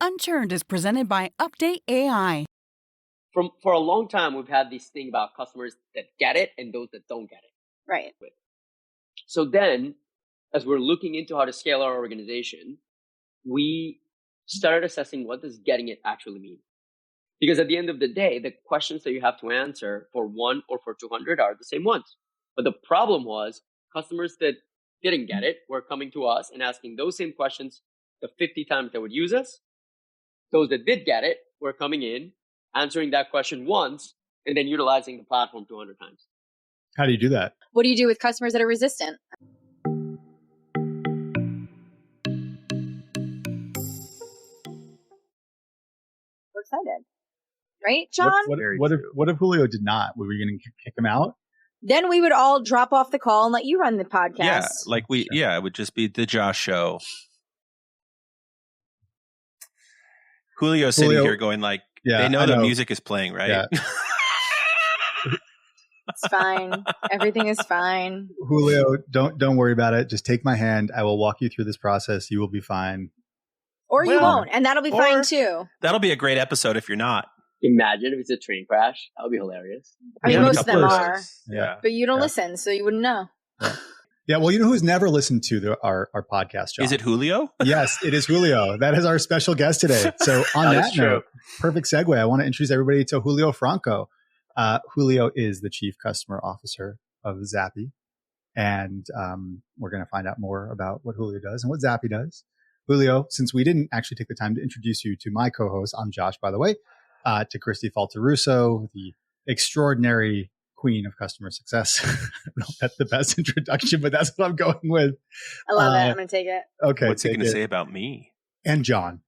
Unturned is presented by UpdateAI. For a long time, we've had this thing about customers that get it and those that don't get it. Right. So then, as we're looking into how to scale our organization, we started assessing what does getting it actually mean. Because at the end of the day, the questions that you have to answer for 1 or for 200 are the same ones. But the problem was customers that didn't get it were coming to us and asking those same questions the 50 times they would use us. Those that did get it were coming in, answering that question once, and then utilizing the platform 200 times. How do you do that? What do you do with customers that are resistant? We're excited. Right, John? What if Julio did not? Were we going to kick him out? Then we would all drop off the call and let you run the podcast. Yeah, it would just be the Josh show. Julio's sitting here going like, they know the music is playing, right? Yeah. It's fine. Everything is fine. Julio, don't worry about it. Just take my hand. I will walk you through this process. You will be fine. Or you won't, and that'll be fine too. That'll be a great episode if you're not. Imagine if it's a train crash. That would be hilarious. I mean, most of them are. Yeah. But you don't listen, so you wouldn't know. Yeah, well, you know who's never listened to our podcast, John? Is it Julio? Yes, it is Julio. That is our special guest today. So on that note, perfect segue. I want to introduce everybody to Julio Franco. Julio is the Chief Customer Officer of Zappi. And we're going to find out more about what Julio does and what Zappi does. Julio, since we didn't actually take the time to introduce you to my co-host, I'm Josh, by the way, to Kristi Faltorusso, the extraordinary queen of customer success. I don't know if that's the best introduction, but that's what I'm going with. I love it. I'm going to take it. Okay. What's he going to say about me? And John.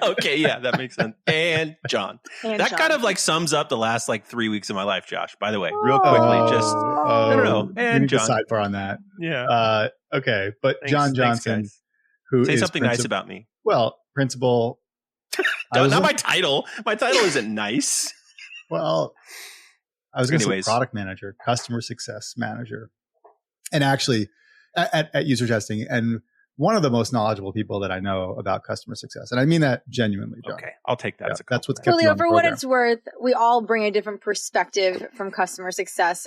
Okay, yeah, that makes sense. And John. That kind of like sums up the last like 3 weeks of my life, Josh, by the way. Real quickly, just, I don't know. And John. Sidebar on that. Yeah. Okay, but thanks, John Johnson, thanks, who say is something nice about me. Well, principal. Not my title. My title isn't nice. Well, I was going to say product manager, customer success manager, and actually at user testing, and one of the most knowledgeable people that I know about customer success. And I mean that genuinely, John. Okay, I'll take that as a compliment. That's what's kept you on the for what program. it's worth, we all bring a different perspective from customer success.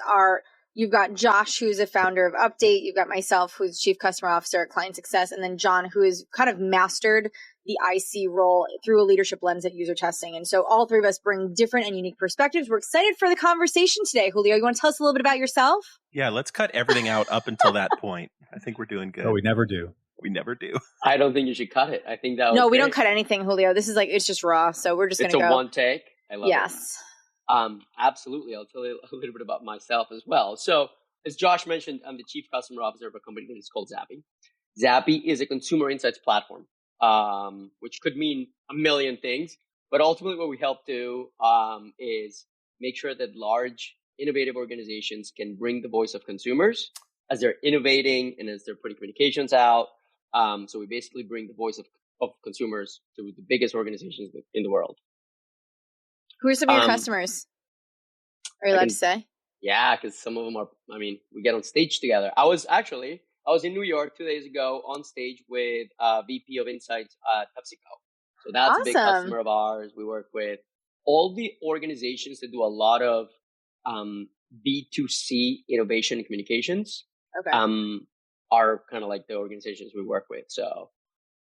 You've got Josh, who's a founder of Update. You've got myself, who's Chief Customer Officer at Client Success. And then John, who has kind of mastered the IC role through a leadership lens at user testing. And so all three of us bring different and unique perspectives. We're excited for the conversation today. Julio, you want to tell us a little bit about yourself? Yeah, let's cut everything out up until that point. I think we're doing good. Oh, we never do. We never do. I don't think you should cut it. I think that No, we great. don't cut anything, Julio. This is like, it's just raw. So we're just going to go. It's a one take. I love it. Yes. Absolutely. I'll tell you a little bit about myself as well. So as Josh mentioned, I'm the Chief Customer Officer of a company that is called Zappi. Zappi is a consumer insights platform, which could mean a million things. But ultimately what we help do is make sure that large, innovative organizations can bring the voice of consumers as they're innovating and as they're putting communications out. So we basically bring the voice of consumers to the biggest organizations in the world. Who are some of your customers? Are you allowed to say? Yeah, because some of them are, we get on stage together. I was in New York 2 days ago on stage with VP of Insights at PepsiCo. So that's a big customer of ours. We work with all the organizations that do a lot of B2C innovation and communications. Okay. Are kind of like the organizations we work with. So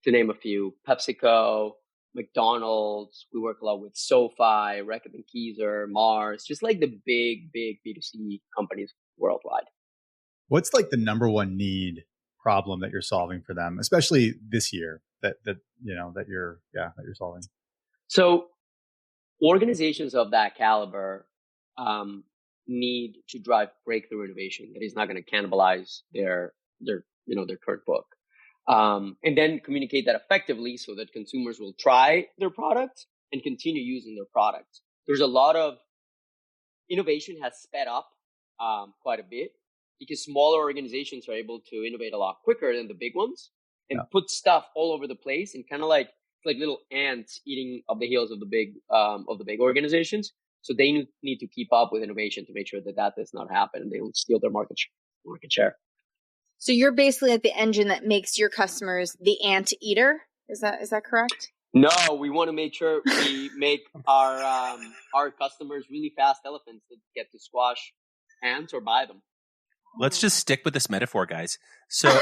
to name a few, PepsiCo, McDonald's, we work a lot with SoFi, Reckitt and Keyser, Mars, just like the big B2C companies worldwide. What's like the number one need problem that you're solving for them, especially this year that you're solving? So organizations of that caliber need to drive breakthrough innovation that is not going to cannibalize their current book. And then communicate that effectively so that consumers will try their products and continue using their products. There's a lot of innovation has sped up quite a bit because smaller organizations are able to innovate a lot quicker than the big ones and put stuff all over the place and kind of like little ants eating up the heels of the big organizations. So they need to keep up with innovation to make sure that does not happen and they don't steal their market share. So you're basically like the engine that makes your customers the ant eater? Is that correct? No, we want to make sure we make our customers really fast elephants that get to squash ants or buy them. Let's just stick with this metaphor, guys. So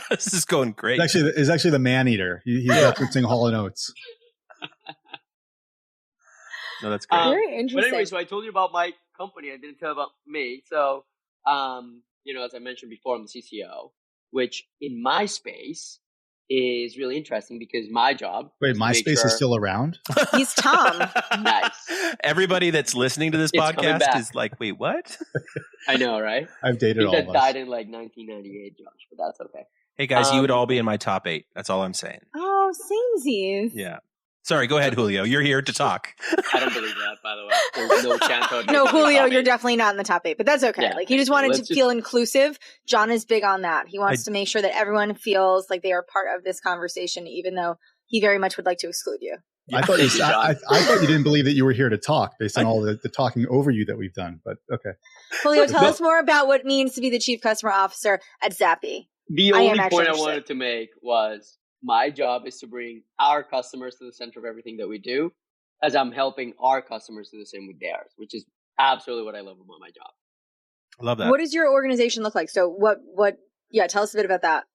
this is going great. It's actually the man eater. He's referencing Hall & Oates. No, that's great. Very interesting. But anyway, so I told you about my company. I didn't tell you about me. So, as I mentioned before, I'm the CCO, which in my space is really interesting because my job. Wait, MySpace is still around? He's Tom. Nice. Everybody that's listening to this podcast is like, wait, what? I know, right? I've dated all of us. That died in like 1998, Josh, but that's okay. Hey guys, you would all be in my top 8. That's all I'm saying. Oh, samesies. Yeah. Sorry, go ahead, Julio. You're here to talk. I don't believe that, by the way. There's no chance. No, Julio, you're definitely not in the top 8, but that's okay. Yeah. Like, he just wanted to feel inclusive. John is big on that. He wants to make sure that everyone feels like they are part of this conversation, even though he very much would like to exclude you. I thought you didn't believe that you were here to talk based on all the talking over you that we've done, but okay. Julio, tell us more about what it means to be the Chief Customer Officer at Zappi. The only point I wanted to make was my job is to bring our customers to the center of everything that we do, as I'm helping our customers do the same with theirs, which is absolutely what I love about my job. I love that. What does your organization look like? So tell us a bit about that.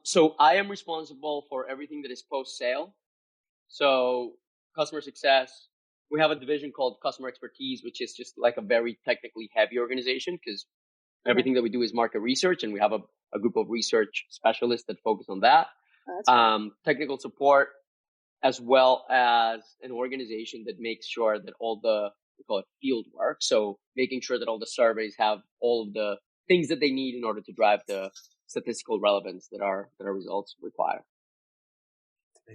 So I am responsible for everything that is post-sale. So customer success, we have a division called customer expertise, which is just like a very technically heavy organization because everything that we do is market research, and we have a group of research specialists that focus on that. Technical support, as well as an organization that makes sure that all the, we call it field work. So making sure that all the surveys have all of the things that they need in order to drive the statistical relevance that our results require.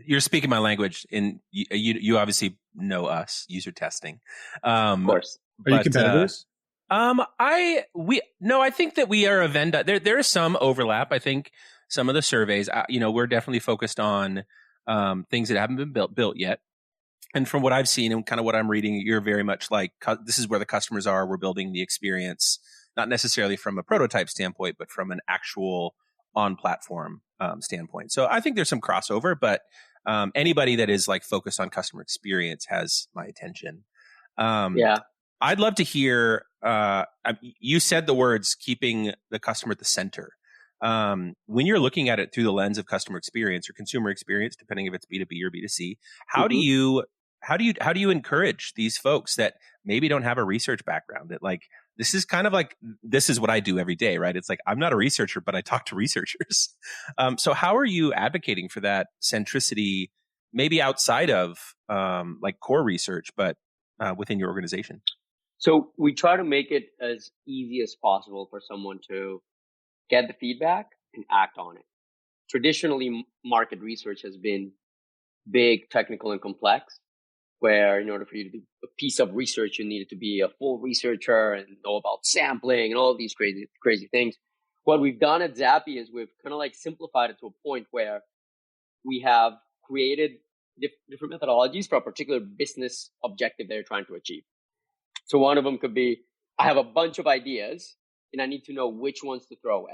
You're speaking my language, and you obviously know us, user testing. Of course. Are you competitors? I think that we are a vendor. There is some overlap. I think some of the surveys, we're definitely focused on things that haven't been built yet. And from what I've seen and kind of what I'm reading, you're very much like, this is where the customers are. We're building the experience, not necessarily from a prototype standpoint, but from an actual on-platform standpoint. So I think there's some crossover, but anybody that is like focused on customer experience has my attention. I'd love to hear, you said the words, keeping the customer at the center. When you're looking at it through the lens of customer experience or consumer experience, depending if it's B2B or B2C, how do you encourage these folks that maybe don't have a research background, that like, this is kind of like, this is what I do every day, right? It's like, I'm not a researcher, but I talk to researchers. So how are you advocating for that centricity, maybe outside of like core research, but within your organization? So we try to make it as easy as possible for someone to get the feedback and act on it. Traditionally, market research has been big, technical, and complex, where in order for you to do a piece of research, you needed to be a full researcher and know about sampling and all of these crazy things. What we've done at Zappi is we've kind of like simplified it to a point where we have created different methodologies for a particular business objective they're trying to achieve. So one of them could be, I have a bunch of ideas and I need to know which ones to throw away.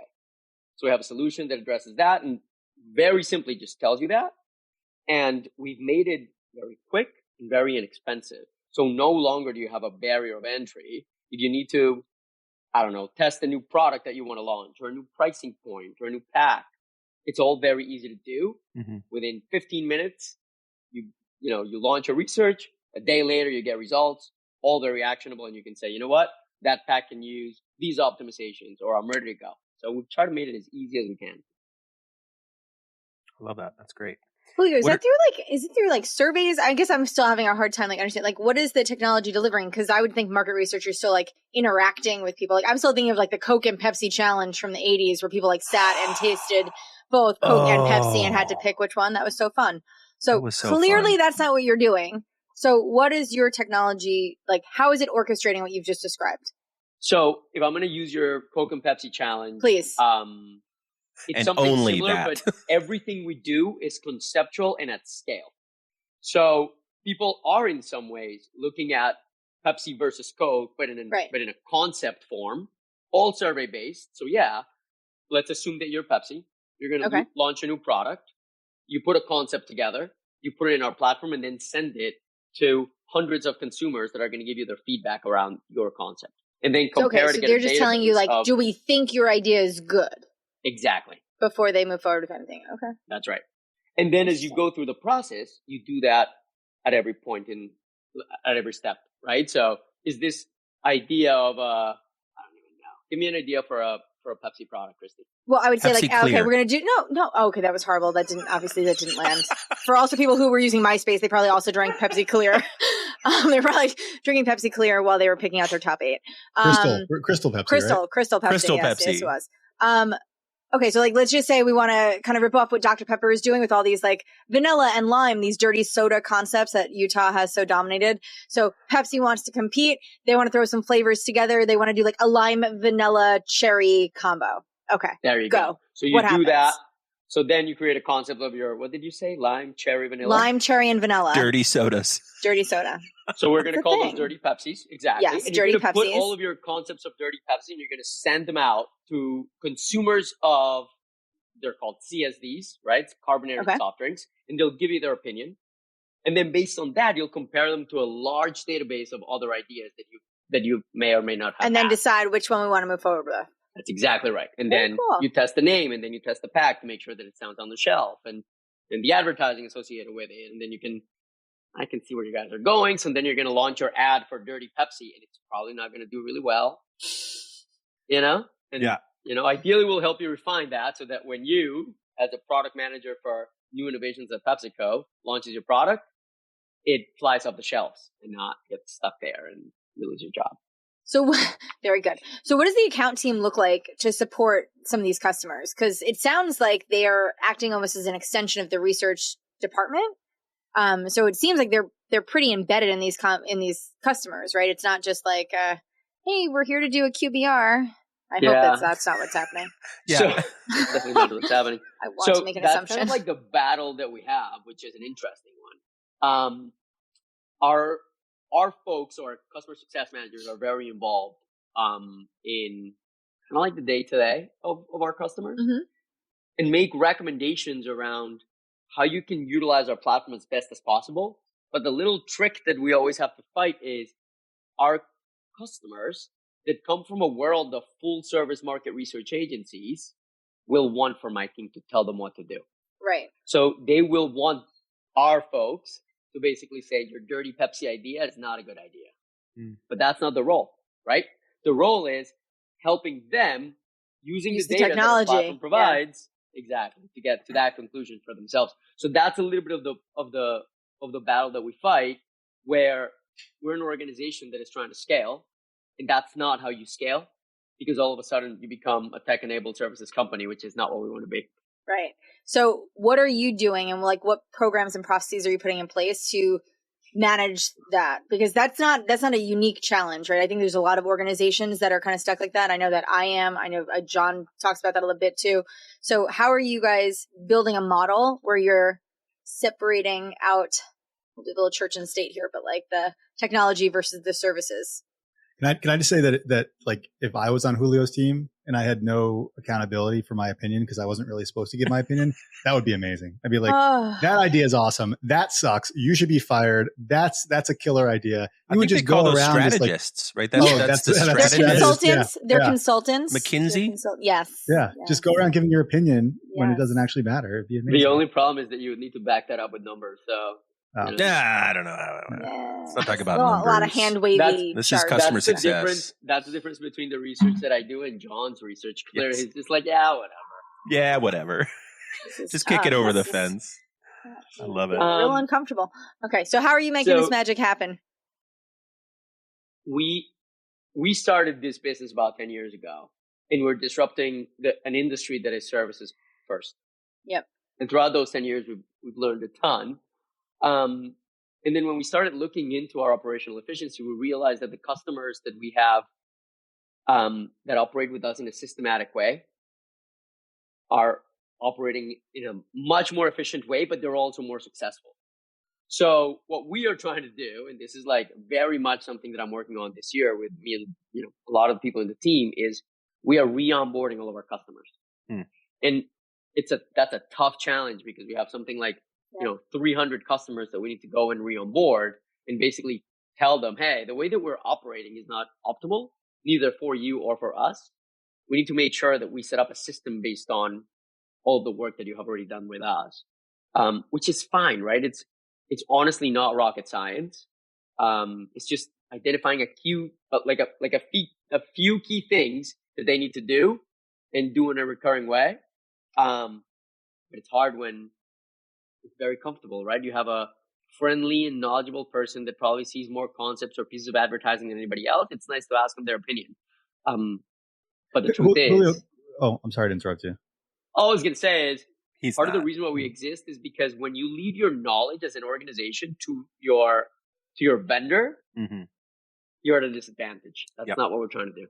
So we have a solution that addresses that and very simply just tells you that. And we've made it very quick and very inexpensive. So no longer do you have a barrier of entry. If you need to, test a new product that you want to launch or a new pricing point or a new pack, it's all very easy to do. Mm-hmm. Within 15 minutes, you launch your research. A day later, you get results, all very actionable. And you can say, you know what, that pack can use these optimizations or I'm ready to go. So we've tried to make it as easy as we can. I love that. That's great. Julio, is it through surveys? I guess I'm still having a hard time understanding what is the technology delivering? Because I would think market research, you're still interacting with people. I'm still thinking of the Coke and Pepsi challenge from the 80s where people sat and tasted both Coke and Pepsi and had to pick which one. That was so fun. So clearly that's not what you're doing. So what is your technology how is it orchestrating what you've just described? So if I'm going to use your Coke and Pepsi challenge, please. It's and something only similar, that. But everything we do is conceptual and at scale. So people are in some ways looking at Pepsi versus Coke, but in a concept form, all survey based. So let's assume that you're Pepsi. You're going to launch a new product. you put a concept together, you put it in our platform, and then send it to hundreds of consumers that are going to give you their feedback around your concept. And then compare it so against they're just telling you, like, do we think your idea is good? Exactly. Before they move forward with anything. Okay. That's right. And then as you go through the process, you do that at every point at every step, right? So is this idea of I don't even know. Give me an idea for a Pepsi product, Kristi. Well, I would say, Pepsi like, Clear. okay, we're going to do, no. Okay, that was horrible. That didn't land. For also people who were using MySpace, they probably also drank Pepsi Clear. They were probably drinking Pepsi Clear while they were picking out their top 8. Crystal Pepsi, Crystal right? Pepsi. Crystal Yes, Pepsi. yes, it was. Okay, so, like, let's just say we want to kind of rip off what Dr. Pepper is doing with all these, like, vanilla and lime, these dirty soda concepts that Utah has so dominated. So Pepsi wants to compete. They want to throw some flavors together. They want to do, like, a lime, vanilla, cherry combo. Okay. There you go. So you do that. So then you create a concept of your, what did you say? Lime, cherry, vanilla? Lime, cherry, and vanilla. Dirty sodas. Dirty soda. So we're going to call those dirty Pepsis. Exactly. Yes, and dirty you're going to put Pepsis. all of your concepts of dirty Pepsi and you're going to send them out to consumers of, they're called CSDs, right? Carbonated soft drinks. And they'll give you their opinion. And then based on that, you'll compare them to a large database of other ideas that you may or may not have. And then decide which one we want to move forward with. That's exactly right. And then you test the name and then you test the pack to make sure that it sounds on the shelf and the advertising associated with it. And then I can see where you guys are going. So then you're going to launch your ad for Dirty Pepsi and it's probably not going to do really well, And, ideally we'll help you refine that so that when you, as a product manager for new innovations at PepsiCo, launches your product, it flies off the shelves and not gets stuck there and you lose your job. So very good. So what does the account team look like to support some of these customers? Because it sounds like they are acting almost as an extension of the research department. So it seems like they're pretty embedded in these customers, right? It's not just like, hey, we're here to do a QBR. I hope that's not what's happening. Yeah, so, that's definitely not what's happening. I want to make an assumption. That's kind of like the battle that we have, which is an interesting one. Our folks, or customer success managers, are very involved in kind of like the day-to-day of our customers and make recommendations around how you can utilize our platform as best as possible. But the little trick that we always have to fight is our customers that come from a world of full-service market research agencies will want for my team to tell them what to do. Right. So they will want our folks to basically say your dirty Pepsi idea is not a good idea. But that's not the role, right? The role is helping them using the data technology that the platform provides exactly to get to that conclusion for themselves. So that's a little bit of the battle that we fight, where we're an organization that is trying to scale, and that's not how you scale, because all of a sudden you become a tech-enabled services company, which is not what we want to be. Right. So what are you doing, and like what programs and processes are you putting in place to manage that? Because that's not a unique challenge, right? I think there's a lot of organizations that are kind of stuck like that. I know that I am. I know John talks about that a little bit too. So how are you guys building a model where you're separating out, we'll do a little church and state here, but like the technology versus the services? Can I just say that like if I was on Julio's team and I had no accountability for my opinion because I wasn't really supposed to give my opinion, that would be amazing. I'd be like, that idea is awesome. That sucks. You should be fired. That's a killer idea. You would just go around strategists, right? That's the strategists. They're consultants. They're consultants. McKinsey. Yes. Yeah. Just go around giving your opinion when it doesn't actually matter. It'd be amazing. The only problem is that you would need to back that up with numbers. So. I don't know. Let's not talk about numbers. A lot of hand wavy. This is customer success. That's the difference between the research that I do and John's research. Clearly, he's just like, whatever. Just kick it over the fence. I love it. Real uncomfortable. Okay, so how are you making this magic happen? We started this business about 10 years ago, and we're disrupting an industry that is services first. Yep. And throughout those 10 years, we've learned a ton. And then when we started looking into our operational efficiency, we realized that the customers that we have that operate with us in a systematic way are operating in a much more efficient way, but they're also more successful. So what we are trying to do, and this is like very much something that I'm working on this year with me and a lot of people in the team, is we are re-onboarding all of our customers. And that's a tough challenge because we have something like, 300 customers that we need to go and re-onboard and basically tell them, hey, the way that we're operating is not optimal, neither for you or for us. We need to make sure that we set up a system based on all the work that you have already done with us, which is fine, right? It's honestly not rocket science. It's just identifying a few key things that they need to do and do in a recurring way. But it's hard when it's very comfortable, right? You have a friendly and knowledgeable person that probably sees more concepts or pieces of advertising than anybody else. It's nice to ask them their opinion. But the truth is, I'm sorry to interrupt you. all I was going to say is part of the reason why we exist is because when you leave your knowledge as an organization to your vendor, you're at a disadvantage. That's not what we're trying to do.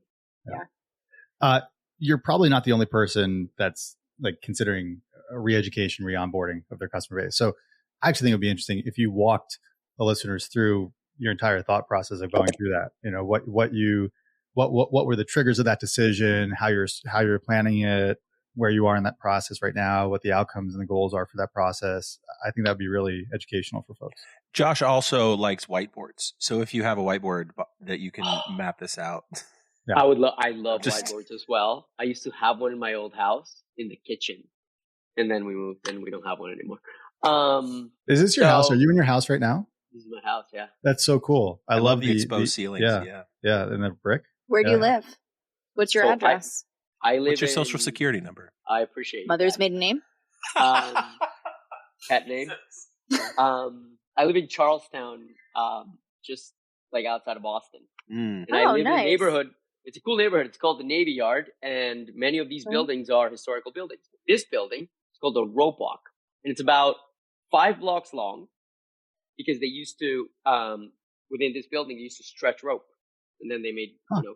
Yeah. You're probably not the only person that's like considering a re-education, re-onboarding of their customer base. So I actually think it would be interesting if you walked the listeners through your entire thought process of going through that. What were the triggers of that decision, how you're planning it, where you are in that process right now, what the outcomes and the goals are for that process. I think that'd be really educational for folks. Josh also likes whiteboards. So if you have a whiteboard that you can map this out. Yeah. I love whiteboards as well. I used to have one in my old house in the kitchen, and then we moved and we don't have one anymore. Is this your house? Are you in your house right now? This is my house. Yeah. That's so cool. I love the exposed ceilings. Yeah. And the brick. Where do you live? What's your address? I live What's your social security number? I appreciate Mother's maiden name? Pet name. I live in Charlestown, just like outside of Boston. And I live in a neighborhood. It's a cool neighborhood. It's called the Navy Yard, and many of these buildings are historical buildings. This building is called the Rope Walk, and it's about 5 blocks long because they used to, within this building, they used to stretch rope. And then they made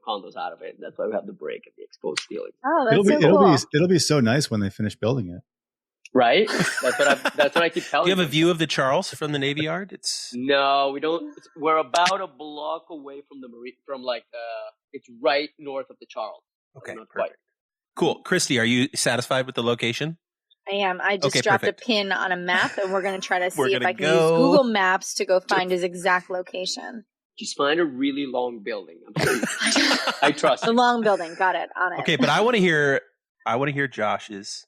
condos out of it. That's why we have the break and the exposed ceilings. Oh, that's cool. It'll be so nice when they finish building it. Right? That's what I keep telling you. Do you have a view of the Charles from the Navy Yard? No, we don't. We're about a block away from the marine. It's right north of the Charles. Okay, not perfect. Quite. Cool. Kristi, are you satisfied with the location? I am. I just dropped a pin on a map, and we're going to try to see if I can use go Google Maps to go find his exact location. Just find a really long building. I'm sure I trust the long building. Got it. On it. Okay, but I want to hear Josh's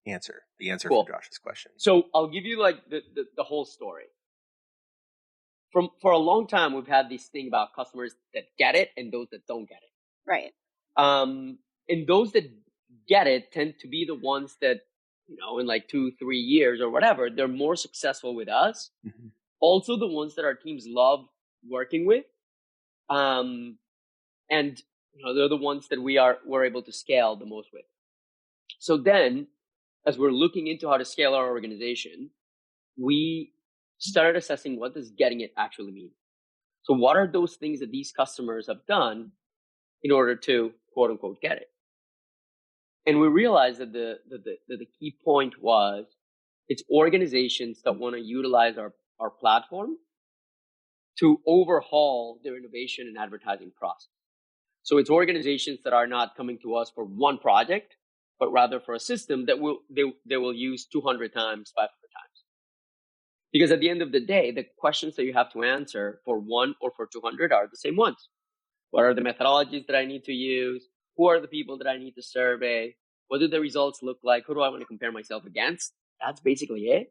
answer. The answer for Josh's question. So I'll give you like the whole story. For a long time, we've had this thing about customers that get it and those that don't get it. Right. And those that get it tend to be the ones that, in like 2-3 years or whatever, they're more successful with us. Mm-hmm. Also the ones that our teams love working with. And they're the ones that we're able to scale the most with. So then, as we're looking into how to scale our organization, we started assessing what does getting it actually mean. So what are those things that these customers have done in order to quote unquote get it? And we realized that the key point was it's organizations that want to utilize our platform to overhaul their innovation and advertising process. So it's organizations that are not coming to us for one project, but rather for a system that they will use 200 times, 500 times. Because at the end of the day, the questions that you have to answer for 1 or for 200 are the same ones. What are the methodologies that I need to use? Who are the people that I need to survey? What do the results look like? Who do I want to compare myself against? That's basically it.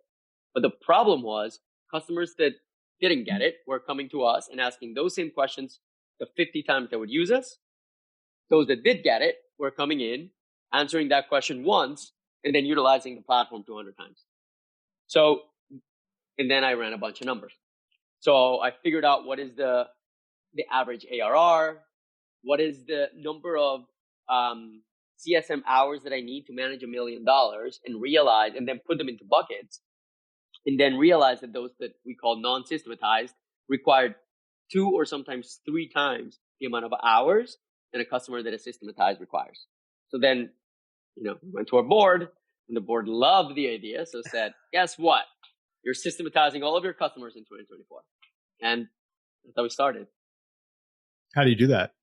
But the problem was customers that didn't get it were coming to us and asking those same questions the 50 times they would use us. Those that did get it were coming in, answering that question once, and then utilizing the platform 200 times. So, and then I ran a bunch of numbers. So I figured out what is the average ARR, what is the number of CSM hours that I need to manage $1 million, and then put them into buckets, and then realize that those that we call non-systematized required 2 or sometimes 3 times the amount of hours than a customer that is systematized requires. So then, we went to our board, and the board loved the idea, so said, guess what? You're systematizing all of your customers in 2024. And that's how we started. How do you do that?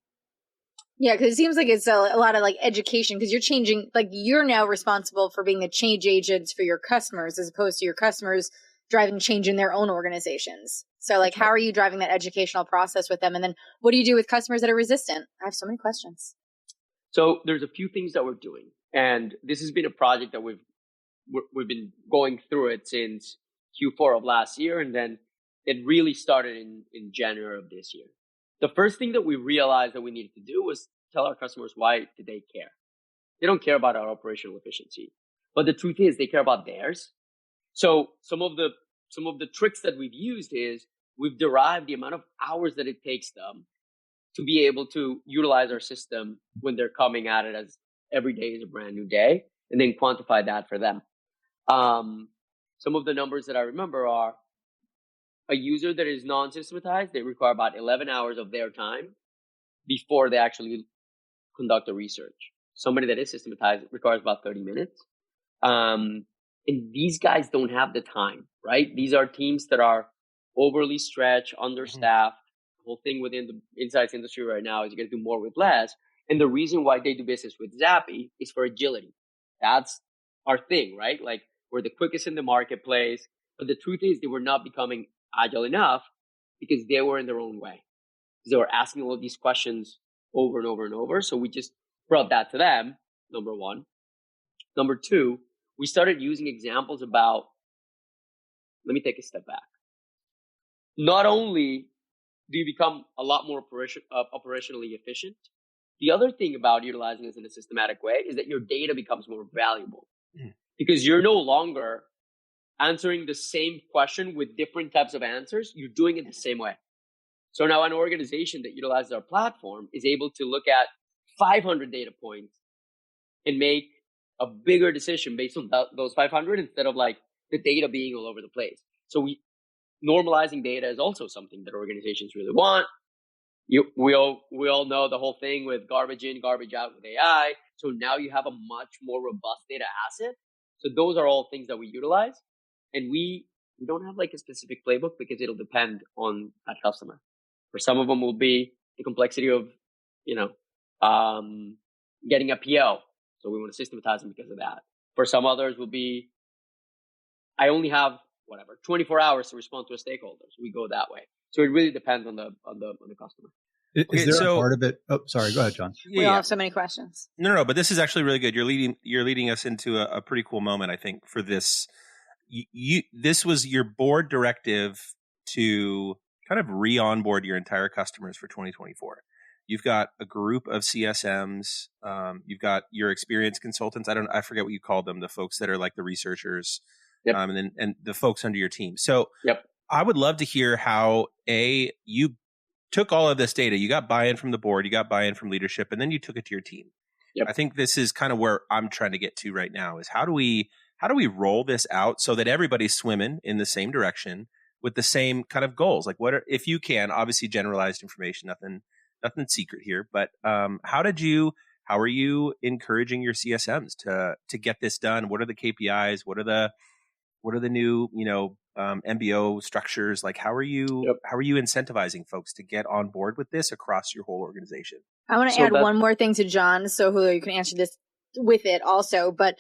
Yeah, because it seems like it's a lot of like education, because you're changing, like you're now responsible for being the change agents for your customers as opposed to your customers driving change in their own organizations. So like, how are you driving that educational process with them? And then what do you do with customers that are resistant? I have so many questions. So there's a few things that we're doing, and this has been a project that we've been going through it since Q4 of last year, and then it really started in January of this year. The first thing that we realized that we needed to do was tell our customers why do they care. They don't care about our operational efficiency, but the truth is they care about theirs. So some of the tricks that we've used is we've derived the amount of hours that it takes them to be able to utilize our system when they're coming at it as every day is a brand new day, and then quantify that for them. Some of the numbers that I remember are a user that is non-systematized, they require about 11 hours of their time before they actually conduct a research. Somebody that is systematized requires about 30 minutes. And these guys don't have the time, right? These are teams that are overly stretched, understaffed. The whole thing within the insights industry right now is you got to do more with less. And the reason why they do business with Zappi is for agility. That's our thing, right? Like, we're the quickest in the marketplace. But the truth is they were not becoming agile enough because they were in their own way. They were asking all of these questions over and over and over. So we just brought that to them, number one. Number two, we started using examples about, let me take a step back. Not only do you become a lot more operationally efficient, the other thing about utilizing this in a systematic way is that your data becomes more valuable because you're no longer answering the same question with different types of answers. You're doing it the same way. So now an organization that utilizes our platform is able to look at 500 data points and make a bigger decision based on those 500 instead of like the data being all over the place. So normalizing data is also something that organizations really want. We all know the whole thing with garbage in, garbage out with AI. So now you have a much more robust data asset. So those are all things that we utilize. And we don't have like a specific playbook because it'll depend on that customer. For some of them will be the complexity of, getting a PO. So we want to systematize them because of that. For some others will be, I only have 24 hours to respond to a stakeholder. So we go that way. So it really depends on the customer. Is there a part of it? Oh, sorry. Go ahead, John. We all have so many questions. No, but this is actually really good. You're leading us into a pretty cool moment, I think, for this. This was your board directive to kind of re-onboard your entire customers for 2024. You've got a group of CSMs. You've got your experienced consultants. I forget what you call them, the folks that are like the researchers, yep. and the folks under your team. So yep. I would love to hear how you took all of this data. You got buy-in from the board, you got buy-in from leadership, and then you took it to your team. Yep. I think this is kind of where I'm trying to get to right now is how do we roll this out so that everybody's swimming in the same direction with the same kind of goals? Like if you can, obviously generalized information, nothing secret here, but how are you encouraging your CSMs to get this done? What are the KPIs? What are the new, MBO structures? Like how are you incentivizing folks to get on board with this across your whole organization? I want to add one more thing to John, so Julio, you can answer this with it also, but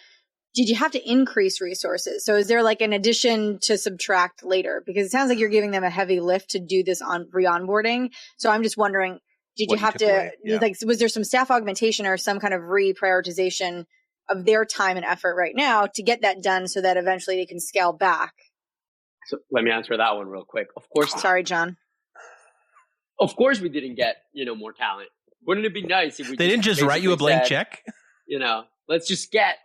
did you have to increase resources? So is there like an addition to subtract later? Because it sounds like you're giving them a heavy lift to do this on re-onboarding. So I'm just wondering, did you have to, was there some staff augmentation or some kind of reprioritization of their time and effort right now to get that done so that eventually they can scale back? So let me answer that one real quick. Of course. Sorry, John. Of course we didn't get, more talent. Wouldn't it be nice if they didn't just write you a blank check? Let's just get,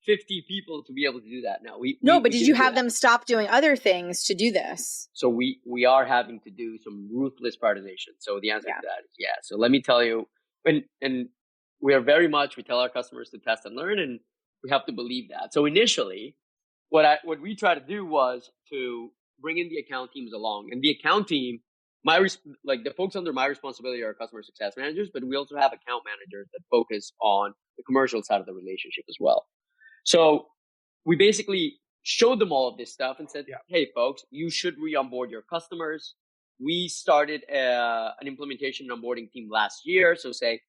50 people to be able to do that. Now but did you have them stop doing other things to do this? So we are having to do some ruthless prioritization. So the answer to that is yeah. So let me tell you, and we tell our customers to test and learn, and we have to believe that. So initially, what we tried to do was to bring in the account teams along, and the account team, the folks under my responsibility are customer success managers, but we also have account managers that focus on the commercial side of the relationship as well. So we basically showed them all of this stuff and said, hey, folks, you should re-onboard your customers. We started an implementation and onboarding team last year. So say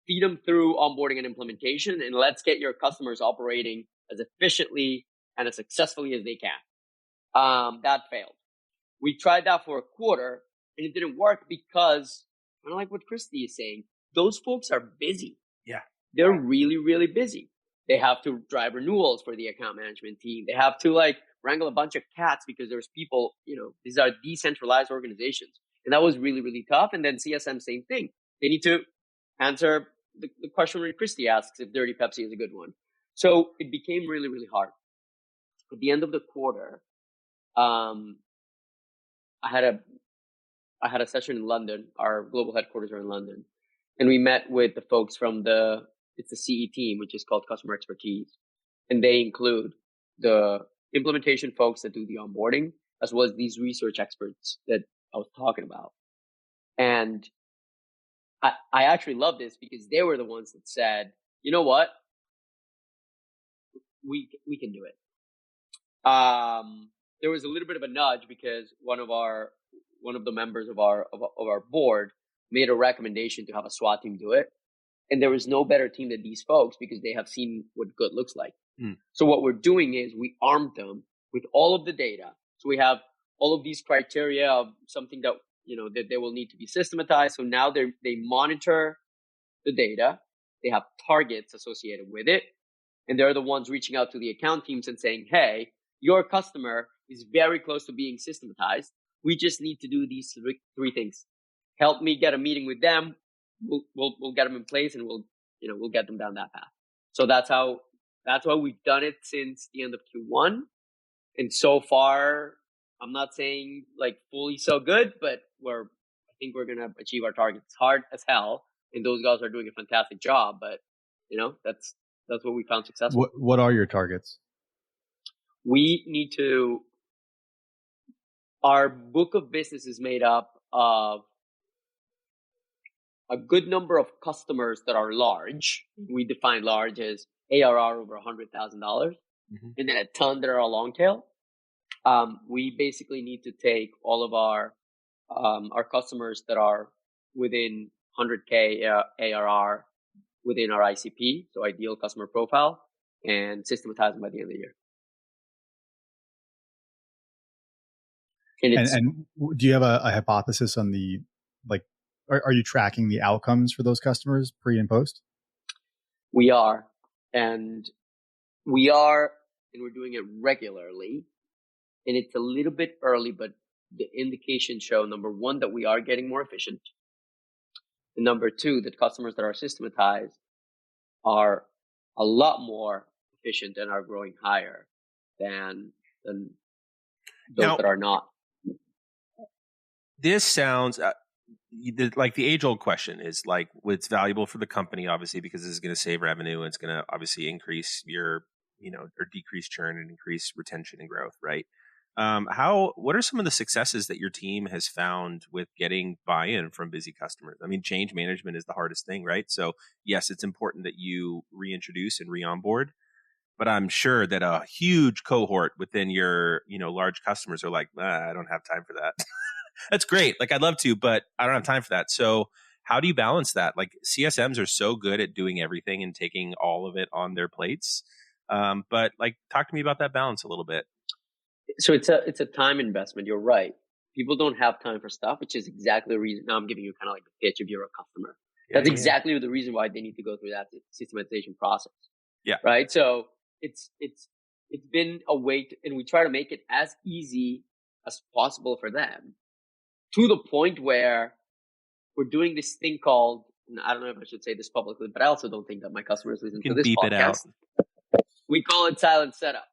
feed them through onboarding and implementation, and let's get your customers operating as efficiently and as successfully as they can. That failed. We tried that for a quarter, and it didn't work because, kind of like what Kristi is saying, those folks are busy. Yeah. They're really, really busy. They have to drive renewals for the account management team. They have to wrangle a bunch of cats because there's people, these are decentralized organizations. And that was really, really tough. And then CSM, same thing. They need to answer the question when Kristi asks if Dirty Pepsi is a good one. So it became really, really hard. At the end of the quarter, I had a session in London. Our global headquarters are in London. And we met with the folks from it's the CE team, which is called Customer Expertise. And they include the implementation folks that do the onboarding, as well as these research experts that I was talking about. And I actually love this because they were the ones that said, you know what? We can do it. There was a little bit of a nudge because one of the members of our board made a recommendation to have a SWAT team do it. And there was no better team than these folks because they have seen what good looks like. So what we're doing is we armed them with all of the data. So we have all of these criteria of something that, that they will need to be systematized. So now they monitor the data. They have targets associated with it. And they're the ones reaching out to the account teams and saying, hey, your customer is very close to being systematized. We just need to do these three things. Help me get a meeting with them. We'll get them in place, and we'll get them down that path. So that's how we've done it since the end of Q1. And so far, I'm not saying fully so good, but I think we're gonna achieve our targets. It's hard as hell, and those guys are doing a fantastic job. But that's what we found successful. What are your targets? We need to. Our book of business is made up of a good number of customers that are large. We define large as ARR over $100,000, and then a ton that are a long tail. We basically need to take all of our customers that are within 100K ARR within our ICP, so ideal customer profile, and systematize them by the end of the year. And do you have a hypothesis on the are you tracking the outcomes for those customers pre and post? We are, and we're doing it regularly. And it's a little bit early, but the indications show, number one, that we are getting more efficient. And number two, that customers that are systematized are a lot more efficient and are growing higher than those that are not. This sounds like the age-old question is what's valuable for the company, obviously, because this is going to save revenue and it's going to obviously increase your, or decrease churn and increase retention and growth, right? What are some of the successes that your team has found with getting buy-in from busy customers? I mean, change management is the hardest thing, right? So yes, it's important that you reintroduce and re-onboard, but I'm sure that a huge cohort within your, large customers are like, I don't have time for that. That's great. I'd love to, but I don't have time for that. So how do you balance that? CSMs are so good at doing everything and taking all of it on their plates. But talk to me about that balance a little bit. So it's a time investment. You're right. People don't have time for stuff, which is exactly the reason. Now I'm giving you kind of the pitch if you're a customer. That's exactly the reason why they need to go through that systematization process. Yeah. Right. So it's been a way and we try to make it as easy as possible for them, to the point where we're doing this thing called, and I don't know if I should say this publicly, but I also don't think that my customers listen to this beep podcast. It out. We call it silent setup.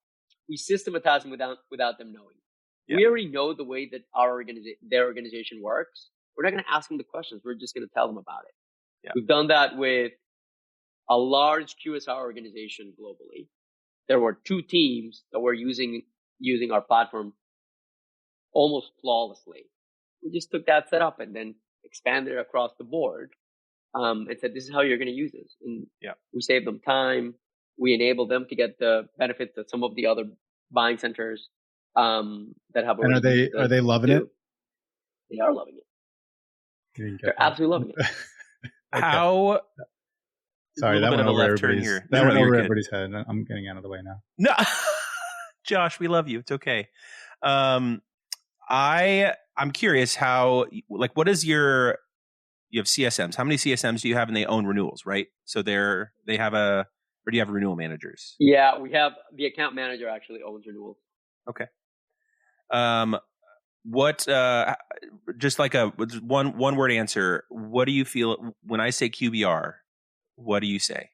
We systematize them without them knowing. Yeah. We already know the way that their organization works. We're not going to ask them the questions. We're just going to tell them about it. Yeah. We've done that with a large QSR organization globally. There were 2 teams that were using our platform almost flawlessly. We just took that setup and then expanded it across the board, and said, this is how you're going to use this. And we saved them time. We enable them to get the benefits that some of the other buying centers that have. And are they loving it? They are loving it. They're absolutely loving it. How? Sorry, a little that bit went of a over left turn everybody's. here. That went over you're good. everybody's head. I'm getting out of the way now. No, Josh, we love you. It's okay. I'm curious how, like, what is you have CSMs. How many CSMs do you have, and they own renewals, right? So they have or do you have renewal managers? Yeah, we have the account manager actually owns renewals. Okay. What just like a one word answer, what do you feel when I say QBR? What do you say?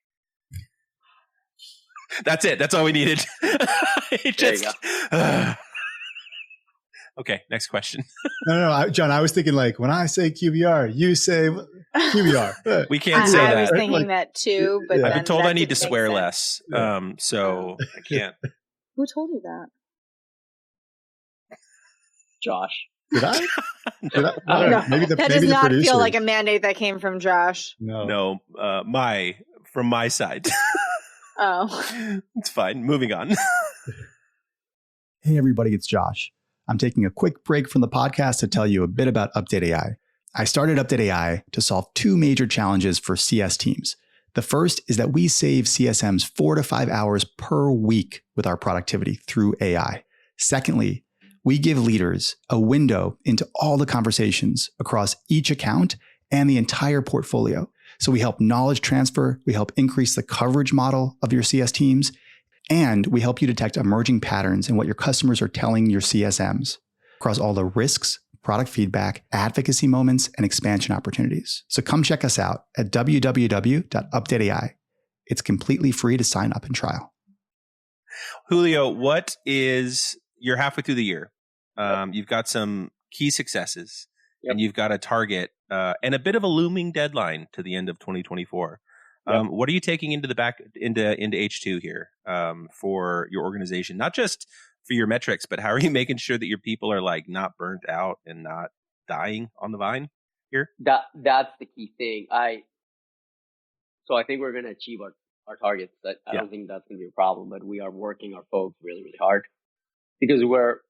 That's it. That's all we needed. There you go. Okay, next question. No, John, I was thinking like when I say QBR, you say QBR. We can't say that. I was thinking that too, but I've been told I need to didn't make swear sense. less, so I can't. Who told you that? Josh. Did I? No. No, Maybe that does not feel like a mandate that came from Josh. No. From my side. Oh. It's fine. Moving on. Hey, everybody, it's Josh. I'm taking a quick break from the podcast to tell you a bit about UpdateAI. I started UpdateAI to solve two major challenges for CS teams. The first is that we save CSMs 4 to 5 hours per week with our productivity through AI. Secondly, we give leaders a window into all the conversations across each account and the entire portfolio. So we help knowledge transfer, we help increase the coverage model of your CS teams, and we help you detect emerging patterns in what your customers are telling your CSMs across all the risks, product feedback, advocacy moments, and expansion opportunities. So come check us out at www.updateai. It's completely free to sign up and trial. Julio, you're halfway through the year. You've got some key successes, and you've got a target and a bit of a looming deadline to the end of 2024. What are you taking into H2 here for your organization? Not just for your metrics, but how are you making sure that your people are like not burnt out and not dying on the vine here? That's the key thing. So I think we're going to achieve our targets. I don't think that's going to be a problem, but we are working our folks really, really hard because we're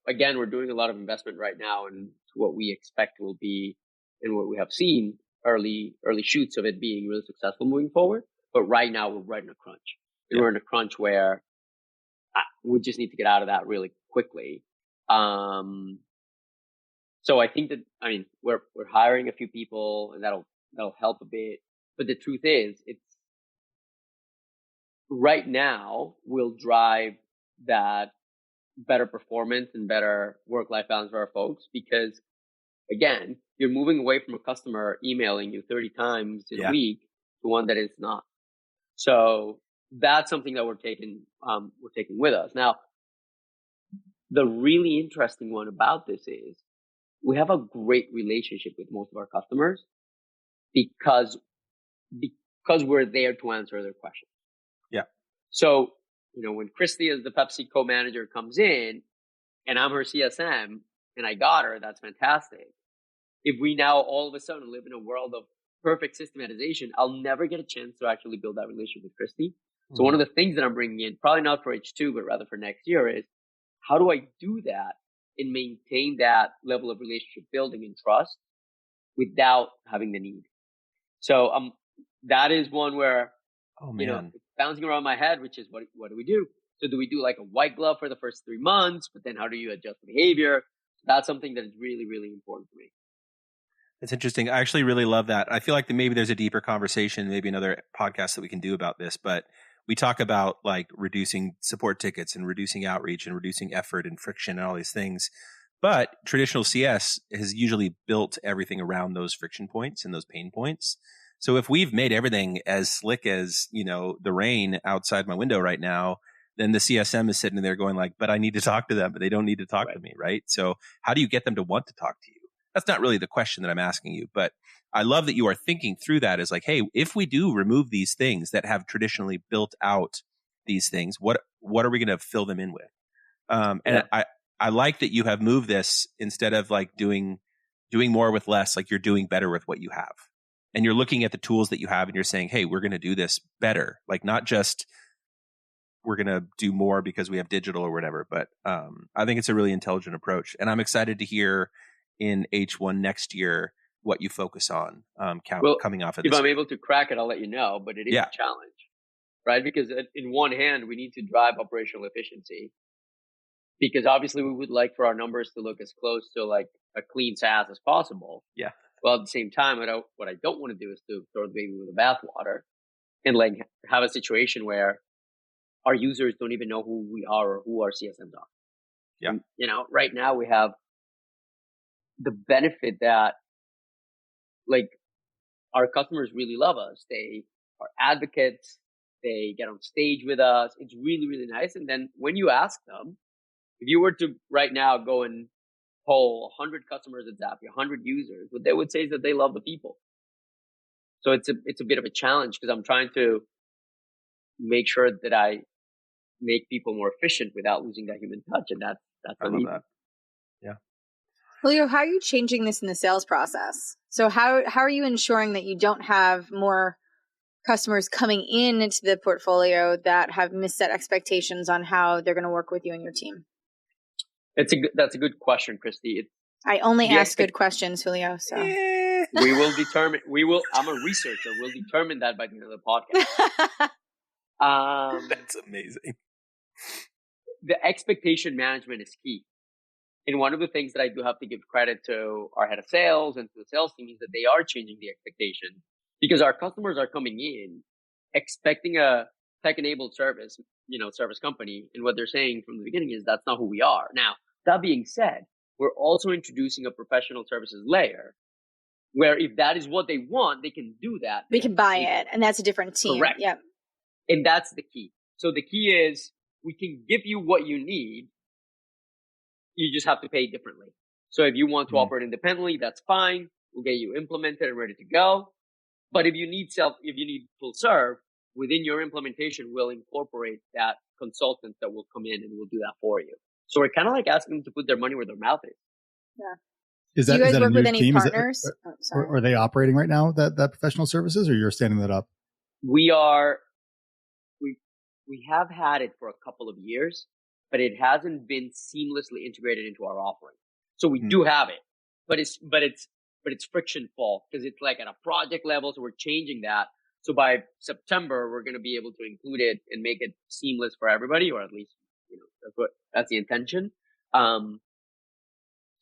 doing a lot of investment right now in what we expect will be and what we have seen early shoots of it being really successful moving forward. But right now we're right in a crunch. And we're in a crunch where we just need to get out of that really quickly. So I think that, we're hiring a few people and that'll help a bit. But the truth is, it's right now will drive that better performance and better work-life balance for our folks because, again, you're moving away from a customer emailing you 30 times in a week to one that is not. So that's something that we're taking with us. Now, the really interesting one about this is we have a great relationship with most of our customers because we're there to answer their questions. Yeah. So, when Kristi as the Pepsi co-manager comes in and I'm her CSM and I got her, that's fantastic. If we now all of a sudden live in a world of perfect systematization, I'll never get a chance to actually build that relationship with Kristi. So one of the things that I'm bringing in, probably not for H2, but rather for next year is how do I do that and maintain that level of relationship building and trust without having the need? So, that is one where, it's bouncing around my head, which is what do we do? So do we do like a white glove for the first 3 months, but then how do you adjust the behavior? That's something that is really, really important for me. It's interesting. I actually really love that. I feel like maybe there's a deeper conversation, maybe another podcast that we can do about this, but we talk about like reducing support tickets and reducing outreach and reducing effort and friction and all these things. But traditional CS has usually built everything around those friction points and those pain points. So if we've made everything as slick as, the rain outside my window right now, then the CSM is sitting there going like, but I need to talk to them, but they don't need to talk to me, right? So how do you get them to want to talk to you? That's not really the question that I'm asking you, but I love that you are thinking through that as like, hey, if we do remove these things that have traditionally built out these things, what are we going to fill them in with? And I like that you have moved this instead of like doing more with less, like you're doing better with what you have. And you're looking at the tools that you have and you're saying, hey, we're going to do this better. Like not just we're going to do more because we have digital or whatever, but I think it's a really intelligent approach. And I'm excited to hear in H1 next year what you focus on Well, coming off of if this I'm year? able to crack it, I'll let you know, but it is Yeah. a challenge, right? Because in one hand, we need to drive operational efficiency, because obviously we would like for our numbers to look as close to like a clean SaaS as possible. Yeah. Well, at the same time, what I don't want to do is to throw the baby with the bathwater and like have a situation where our users don't even know who we are or who our CSMs are. Yeah. And, right now we have the benefit that like our customers really love us. They are advocates. They get on stage with us. It's really, really nice. And then when you ask them, if you were to right now go and poll 100 customers at Zappi, 100 users, what they would say is that they love the people. So it's a bit of a challenge because I'm trying to make sure that I make people more efficient without losing that human touch. And that's I love that. Yeah. Julio, how are you changing this in the sales process? So how are you ensuring that you don't have more customers coming into the portfolio that have misset expectations on how they're going to work with you and your team? That's a good question, Kristi. I only ask good questions, Julio. So we will determine. I'm a researcher. We'll determine that by the end of the podcast. That's amazing. The expectation management is key. And one of the things that I do have to give credit to our head of sales and to the sales team is that they are changing the expectation, because our customers are coming in expecting a tech-enabled service company. And what they're saying from the beginning is that's not who we are. Now, that being said, we're also introducing a professional services layer where if that is what they want, they can do that. They can buy it. And that's a different team. Correct. Yep. And that's the key. So the key is we can give you what you need. You just have to pay differently. So if you want to operate independently, that's fine. We'll get you implemented and ready to go. But if you need full serve, within your implementation, we'll incorporate that consultant that will come in and we'll do that for you. So we're kind of like asking them to put their money where their mouth is. Yeah. Do you guys work with any partners? Are they operating right now, that professional services, or you're standing that up? We have had it for a couple of years, but it hasn't been seamlessly integrated into our offering. So we do have it, but it's frictionful because it's like at a project level. So we're changing that. So by September, we're going to be able to include it and make it seamless for everybody, or at least, that's the intention.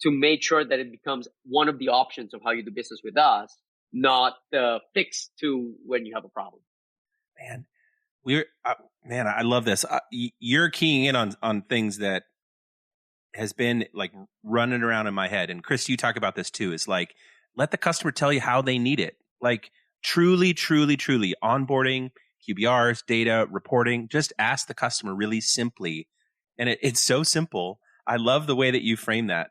To make sure that it becomes one of the options of how you do business with us, not the fix to when you have a problem. Man, I love this. You're keying in on things that has been like running around in my head. And Chris, you talk about this too. Is like, let the customer tell you how they need it. Like truly onboarding, QBRs, data, reporting. Just ask the customer really simply. And it's so simple. I love the way that you frame that,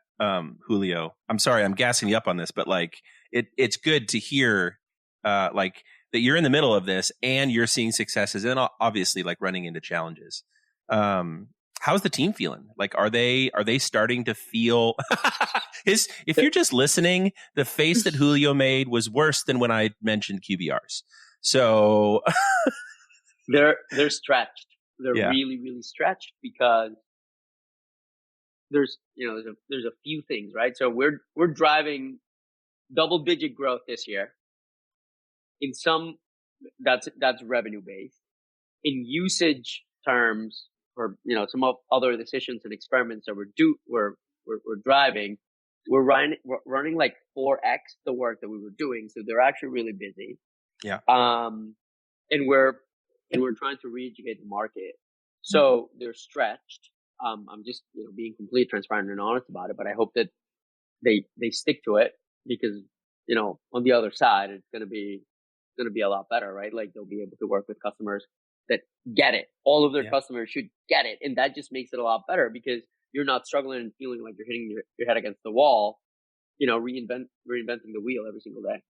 Julio. I'm sorry, I'm gassing you up on this, but like it's good to hear like that you're in the middle of this and you're seeing successes and obviously like running into challenges. How's the team feeling? Like, are they starting to feel if you're just listening, the face that Julio made was worse than when I mentioned QBRs. So they're stretched. They're really, really stretched because there's a few things, right? So we're driving double-digit growth this year. In some, that's revenue based. In usage terms, or some of other decisions and experiments that we're driving, we're running like 4x the work that we were doing. So they're actually really busy. Yeah. And we're trying to re-educate the market. So they're stretched. I'm just being completely transparent and honest about it, but I hope that they stick to it because on the other side it's going to be a lot better, right? Like they'll be able to work with customers that get it. All of their customers should get it, and that just makes it a lot better because you're not struggling and feeling like you're hitting your head against the wall, reinventing the wheel every single day.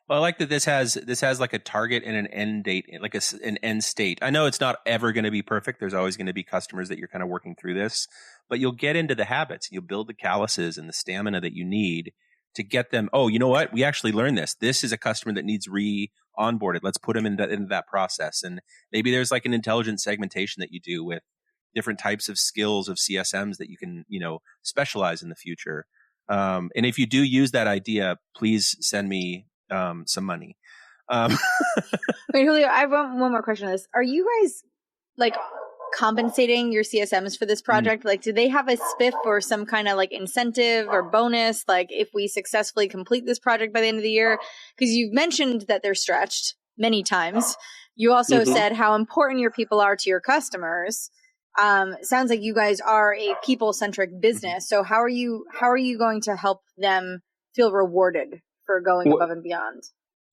Well, I like that this has like a target and an end date, like an end state. I know it's not ever going to be perfect. There's always going to be customers that you're kind of working through this, but you'll get into the habits. You'll build the calluses and the stamina that you need to get them. Oh, you know what? We actually learned this. This is a customer that needs re-onboarded. Let's put them into that process. And maybe there's like an intelligent segmentation that you do with different types of skills of CSMs that you can, specialize in the future. And if you do use that idea, please send me some money. Wait, Julio, I have one more question on this. Are you guys like compensating your CSMs for this project? Like, do they have a spiff or some kind of like incentive or bonus? Like, if we successfully complete this project by the end of the year? Because you've mentioned that they're stretched many times. You also said how important your people are to your customers. It sounds like you guys are a people-centric business. So how are you going to help them feel rewarded for going above and beyond?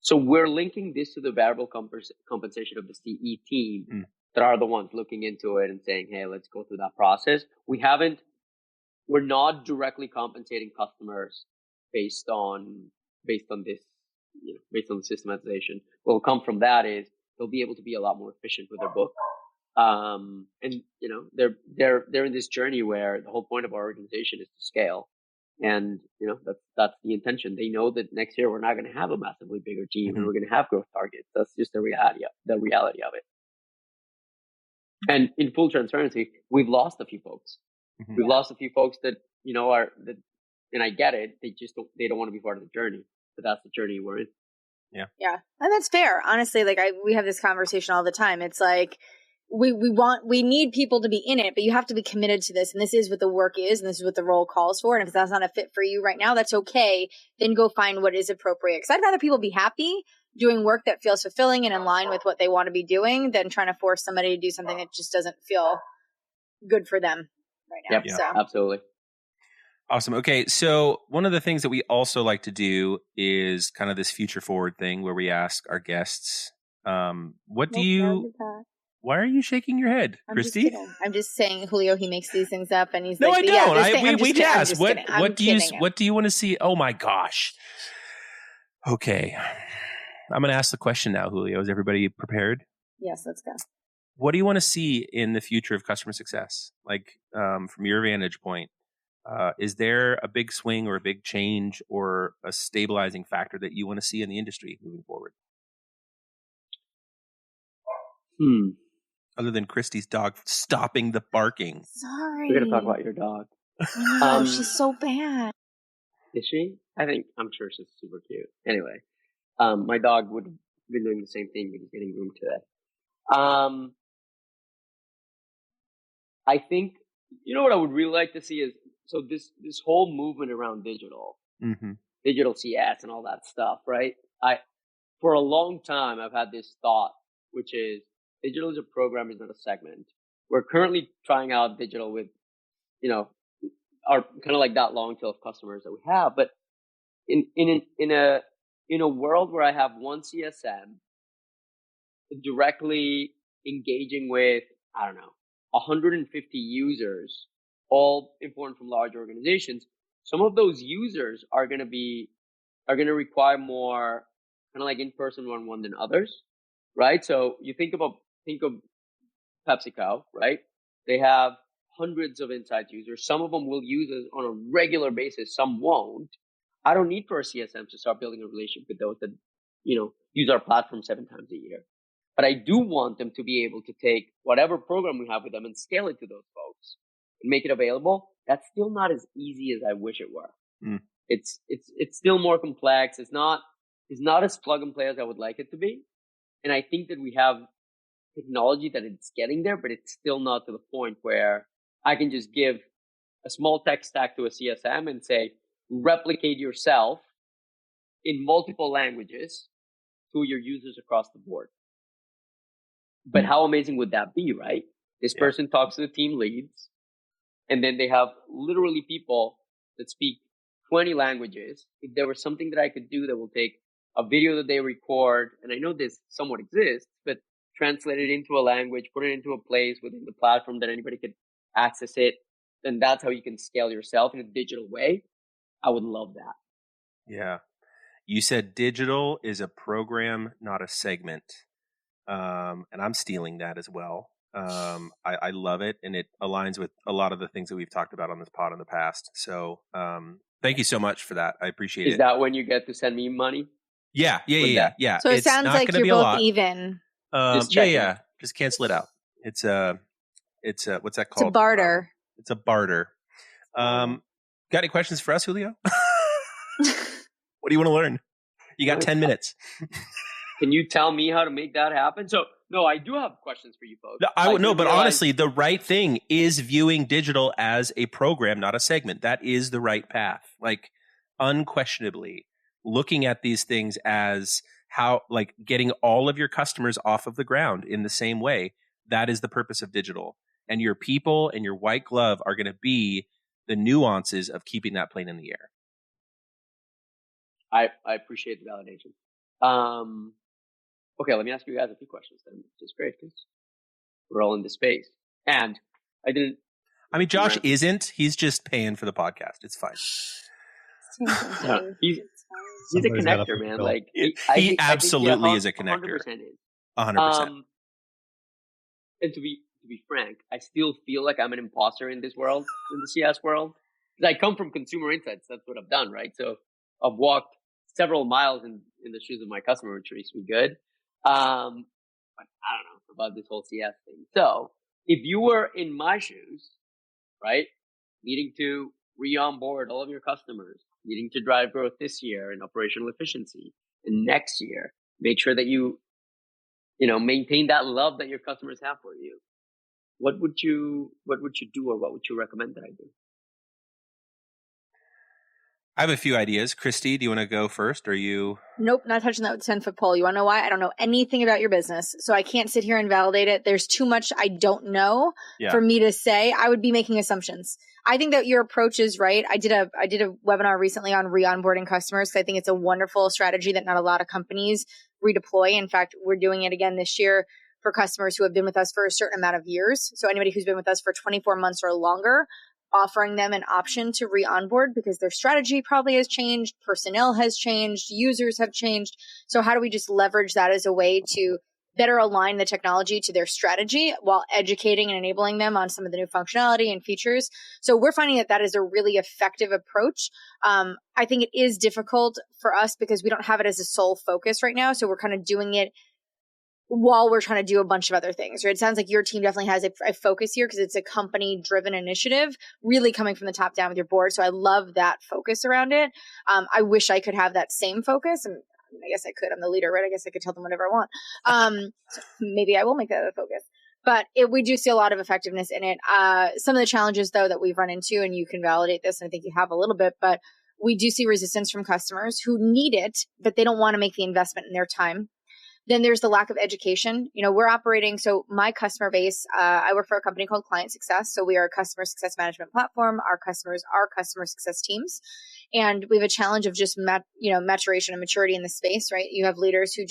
So we're linking this to the variable compensation of the CE team that are the ones looking into it and saying, hey, let's go through that process. We're not directly compensating customers based on this, based on the systematization. What will come from that is they'll be able to be a lot more efficient with their book. And they're in this journey where the whole point of our organization is to scale. And, that's the intention. They know that next year we're not going to have a massively bigger team and we're going to have growth targets. That's just the reality of it. And in full transparency, we've lost a few folks. We've lost a few folks that, and I get it. They don't want to be part of the journey, but that's the journey we're in. Yeah. And that's fair. Honestly, we have this conversation all the time. It's like, we need people to be in it, but you have to be committed to this. And this is what the work is. And this is what the role calls for. And if that's not a fit for you right now, that's okay. Then go find what is appropriate. Because I'd rather people be happy doing work that feels fulfilling and in line with what they want to be doing than trying to force somebody to do something that just doesn't feel good for them right now. Yep, so. Absolutely. Awesome. Okay. So one of the things that we also like to do is kind of this future forward thing where we ask our guests, why are you shaking your head, Kristi? I'm just saying, Julio, he makes these things up, and he's no, like, I don't. We asked. What do you want to see? Oh my gosh. Okay, I'm going to ask the question now, Julio. Is everybody prepared? Yes, let's go. What do you want to see in the future of customer success? Like, from your vantage point, is there a big swing or a big change or a stabilizing factor that you want to see in the industry moving forward? Other than Kristi's dog stopping the barking. Sorry. We're going to talk about your dog. No, she's so bad. Is she? I'm sure she's super cute. Anyway, my dog would have been doing the same thing, but he's getting groomed today. I think, what I would really like to see is, so this whole movement around digital CS and all that stuff, right? For a long time, I've had this thought, which is, digital is a program, is not a segment. We're currently trying out digital with, our kind of like that long tail of customers that we have. But in a world where I have one CSM directly engaging with, 150 users, all important from large organizations, some of those users are going to require more kind of like in-person one-on-one than others, right? So you think of PepsiCo, right? They have hundreds of inside users. Some of them will use it on a regular basis. Some won't. I don't need for a CSM to start building a relationship with those that, use our platform 7 times a year. But I do want them to be able to take whatever program we have with them and scale it to those folks and make it available. That's still not as easy as I wish it were. It's still more complex. It's not as plug and play as I would like it to be. And I think that we have technology that it's getting there, but it's still not to the point where I can just give a small tech stack to a CSM and say, replicate yourself in multiple languages to your users across the board. But how amazing would that be, right? This person talks to the team leads, and then they have literally people that speak 20 languages. If there was something that I could do that will take a video that they record, and I know this somewhat exists, but translate it into a language, put it into a place within the platform that anybody could access it, then that's how you can scale yourself in a digital way. I would love that. Yeah. You said digital is a program, not a segment. And I'm stealing that as well. I love it, and it aligns with a lot of the things that we've talked about on this pod in the past. So thank you so much for that. I appreciate it. Is that when you get to send me money? Yeah. So it sounds like you're both even. Yeah. Just cancel it out. It's a what's that called? It's a barter. It's a barter. Got any questions for us, Julio? What do you want to learn? You got 10 minutes. Can you tell me how to make that happen? So, no, I do have questions for you folks. But honestly, the right thing is viewing digital as a program, not a segment. That is the right path. Like, unquestionably, looking at these things as how, like, getting all of your customers off of the ground in the same way. That is the purpose of digital. And your people and your white glove are going to be the nuances of keeping that plane in the air. I appreciate the validation. Okay, let me ask you guys a few questions then, which is great because we're all in this space. And Josh isn't. He's just paying for the podcast. It's fine. He's a connector, man. Like he absolutely is a connector. 100% is. 100%. And to be frank, I still feel like I'm an imposter in this world, in the CS world, because I come from consumer insights. That's what I've done, right? So I've walked several miles in the shoes of my customer, which makes me good. But I don't know about this whole CS thing. So if you were in my shoes, right, needing to re-onboard all of your customers, needing to drive growth this year and operational efficiency, and next year, make sure that you maintain that love that your customers have for you, what would you do, or what would you recommend that I do? I have a few ideas. Kristi, do you want to go first? Or you? Nope, not touching that with 10-foot pole. You want to know why? I don't know anything about your business, so I can't sit here and validate it. There's too much I don't know for me to say. I would be making assumptions. I think that your approach is right. I did a webinar recently on re-onboarding customers because I think it's a wonderful strategy that not a lot of companies redeploy. In fact, we're doing it again this year for customers who have been with us for a certain amount of years. So anybody who's been with us for 24 months or longer, offering them an option to re-onboard because their strategy probably has changed, personnel has changed, users have changed. So how do we just leverage that as a way to better align the technology to their strategy while educating and enabling them on some of the new functionality and features? So we're finding that is a really effective approach. I think it is difficult for us because we don't have it as a sole focus right now. So we're kind of doing it while we're trying to do a bunch of other things, right? It sounds like your team definitely has a focus here because it's a company-driven initiative, really coming from the top down with your board. So I love that focus around it. I wish I could have that same focus. And I guess I could. I'm the leader, right? I guess I could tell them whatever I want. So maybe I will make that a focus. But we do see a lot of effectiveness in it. Some of the challenges, though, that we've run into, and you can validate this, and I think you have a little bit, but we do see resistance from customers who need it, but they don't want to make the investment in their time. Then there's the lack of education. We're operating. So my customer base, I work for a company called Client Success. So we are a customer success management platform. Our customers are customer success teams. And we have a challenge of just, maturation and maturity in the space, right? You have leaders who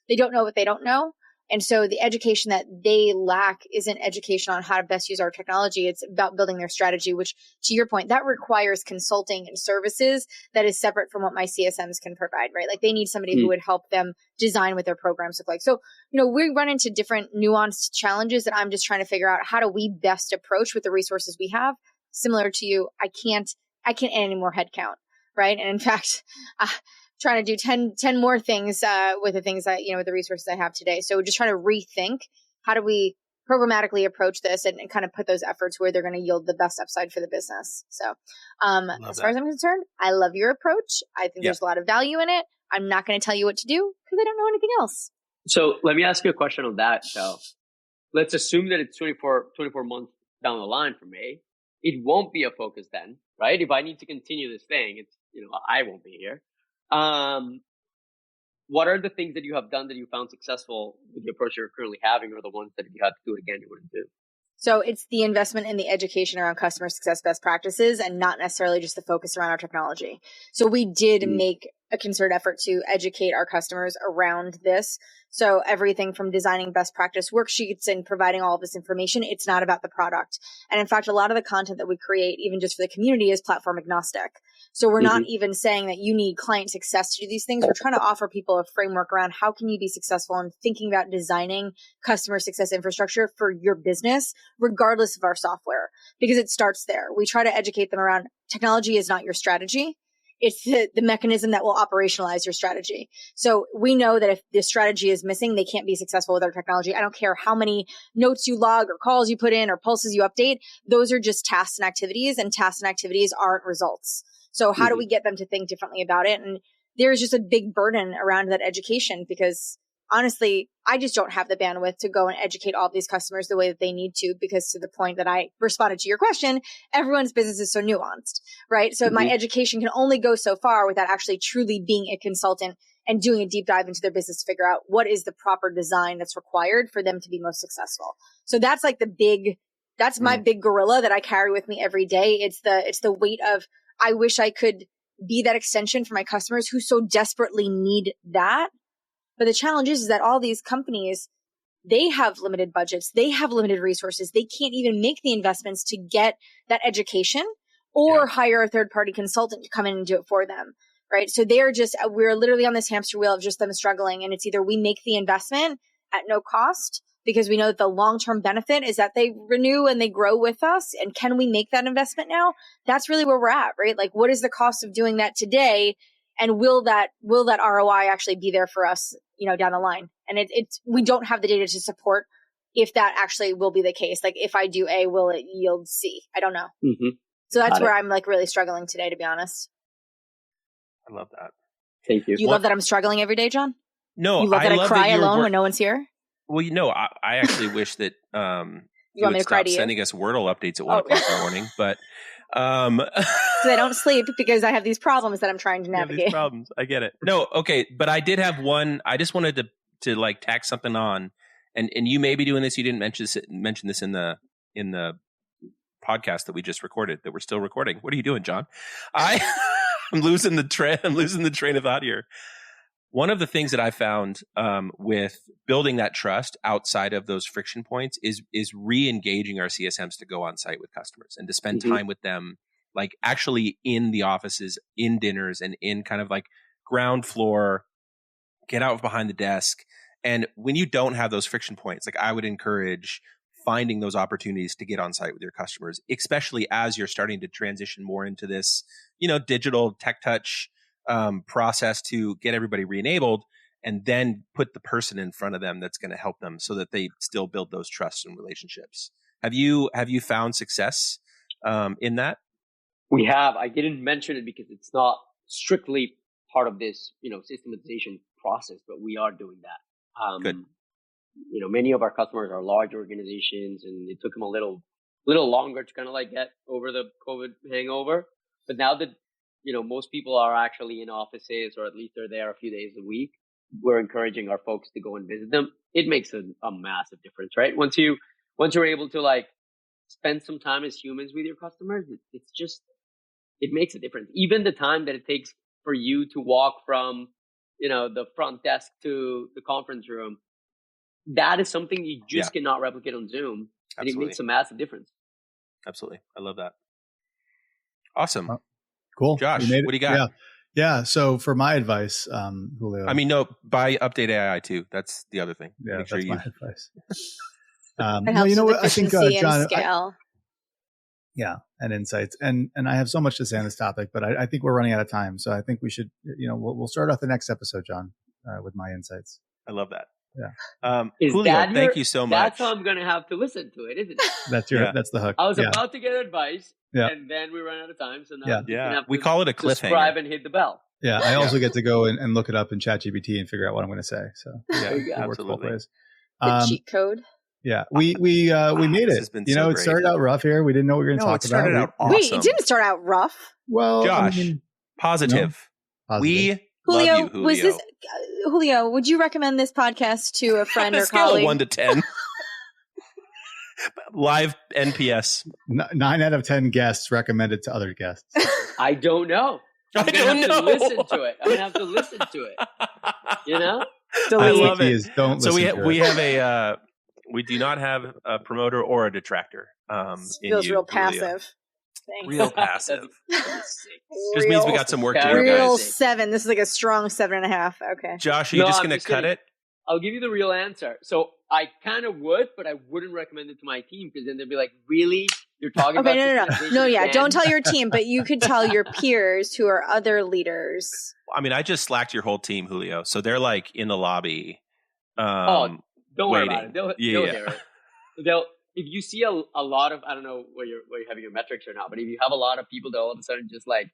they don't know what they don't know. And so the education that they lack isn't education on how to best use our technology. It's about building their strategy, which, to your point, that requires consulting and services that is separate from what my CSMs can provide, right? Like they need somebody who would help them design what their programs look like. So, we run into different nuanced challenges that I'm just trying to figure out how do we best approach with the resources we have. Similar to you, I can't add any more headcount, right? And in fact, trying to do 10 more things with the things with the resources I have today. So just trying to rethink how do we programmatically approach this and kind of put those efforts where they're going to yield the best upside for the business. So as far as I'm concerned, I love your approach. I think there's a lot of value in it. I'm not going to tell you what to do because I don't know anything else. So let me ask you a question on that. So let's assume that it's 24 months down the line for me. It won't be a focus then, right? If I need to continue this thing, it's, I won't be here. What are the things that you have done that you found successful with the approach you're currently having, or the ones that if you had to do it again, you wouldn't do? So it's the investment in the education around customer success best practices and not necessarily just the focus around our technology. So we did make a concerted effort to educate our customers around this. So everything from designing best practice worksheets and providing all of this information, it's not about the product. And in fact, a lot of the content that we create, even just for the community, is platform agnostic. So we're not even saying that you need client success to do these things. We're trying to offer people a framework around how can you be successful in thinking about designing customer success infrastructure for your business, regardless of our software, because it starts there. We try to educate them around technology is not your strategy. It's the mechanism that will operationalize your strategy. So we know that if the strategy is missing, they can't be successful with our technology. I don't care how many notes you log or calls you put in or pulses you update. Those are just tasks and activities aren't results. So how do we get them to think differently about it? And there's just a big burden around that education because honestly, I just don't have the bandwidth to go and educate all of these customers the way that they need to, because to the point that I responded to your question, everyone's business is so nuanced, right? So my education can only go so far without actually truly being a consultant and doing a deep dive into their business to figure out what is the proper design that's required for them to be most successful. So that's like that's my big gorilla that I carry with me every day. It's the weight of, I wish I could be that extension for my customers who so desperately need that. But the challenge is that all these companies, they have limited budgets. They have limited resources. They can't even make the investments to get that education or hire a third-party consultant to come in and do it for them, right? So we're literally on this hamster wheel of just them struggling. And it's either we make the investment at no cost because we know that the long-term benefit is that they renew and they grow with us. And can we make that investment now? That's really where we're at, right? Like, what is the cost of doing that today? And will that ROI actually be there for us, down the line? And we don't have the data to support if that actually will be the case. Like, if I do A, will it yield C? I don't know. So that's where I'm like really struggling today, to be honest. I love that. Thank you. You love that I'm struggling every day, John? No, you love that I cry alone when no one's here? Well, I actually wish that you would stop sending us Wordle updates at 1 o'clock in the morning, but so I don't sleep because I have these problems that I'm trying to navigate. These problems. I get it. No, okay, but I did have one. I just wanted to like tack something on, and you may be doing this. You didn't mention this in the podcast that we just recorded, that we're still recording. What are you doing, John? I'm losing the train. I'm losing the train of thought here. One of the things that I found with building that trust outside of those friction points is re-engaging our CSMs to go on site with customers and to spend time with them, like actually in the offices, in dinners, and in kind of like ground floor, get out behind the desk. And when you don't have those friction points, like I would encourage finding those opportunities to get on site with your customers, especially as you're starting to transition more into this, digital tech touch process to get everybody re-enabled, and then put the person in front of them that's going to help them so that they still build those trusts and relationships. Have you found success in that? We have. I didn't mention it because it's not strictly part of this, systematization process, but we are doing that. Good. Many of our customers are large organizations, and it took them a little longer to kind of like get over the COVID hangover. But now that most people are actually in offices, or at least they're there a few days a week, we're encouraging our folks to go and visit them. It makes a massive difference, right? Once you're able to like spend some time as humans with your customers, it makes a difference. Even the time that it takes for you to walk from, the front desk to the conference room, that is something you just cannot replicate on Zoom. Absolutely. And it makes a massive difference. Absolutely. I love that. Awesome. Cool. Josh, what do you got? Yeah. So for my advice, Julio. I mean, no, buy UpdateAI too. That's the other thing. Yeah, Make sure that's my advice. It helps with I think, John, scale. And insights. And I have so much to say on this topic, but I think we're running out of time. So I think we should, we'll start off the next episode, John, with my insights. I love that. Yeah. Julio, thank you so much. That's how I'm going to have to listen to it, isn't it? That's the hook. I was about to get advice, and then we ran out of time. So now we call it a cliffhanger. Subscribe and hit the bell. Yeah, I also get to go and look it up in ChatGPT and figure out what I'm going to say. So absolutely. The cheat code. Yeah, we made it. It started out rough here. We didn't know what we were going to talk about. It started out awesome. Wait, it didn't start out rough. Well, Josh, positive. We Julio, love you, Julio. was this Julio? Would you recommend this podcast to a friend or scale colleague? Of 1 to 10. Live NPS. 9 out of 10 guests recommended to other guests. I don't know. I'm going to have to listen to it. I'm going to have to listen to it. I love it. Don't so listen we have a we do not have a promoter or a detractor. Feels real passive. Thanks. Real passive. Just means we got some work to do, Real guys. 7. This is like a strong 7.5. Okay. Josh, are you just going to cut it? I'll give you the real answer. So I kind of would, but I wouldn't recommend it to my team because then they'd be like, really? You're talking Okay, about no. Yeah, again. don't tell your team, but you could tell your peers who are other leaders. I mean, I just slacked your whole team, Julio. So they're like in the lobby. Don't worry about it. They'll Yeah. hear it. If you see a lot of, I don't know where you're having your metrics or not, but if you have a lot of people that all of a sudden just like,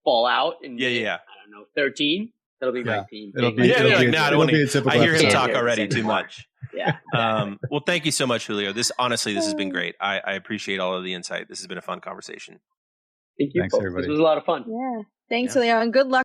fall out and I don't know, 13, that'll be my team. I hear him talk already too much. Yeah. Well, thank you so much, Julio. This has been great. I appreciate all of the insight. This has been a fun conversation. Thank you. Thanks, everybody. This was a lot of fun. Yeah. Thanks, Julio, and good luck.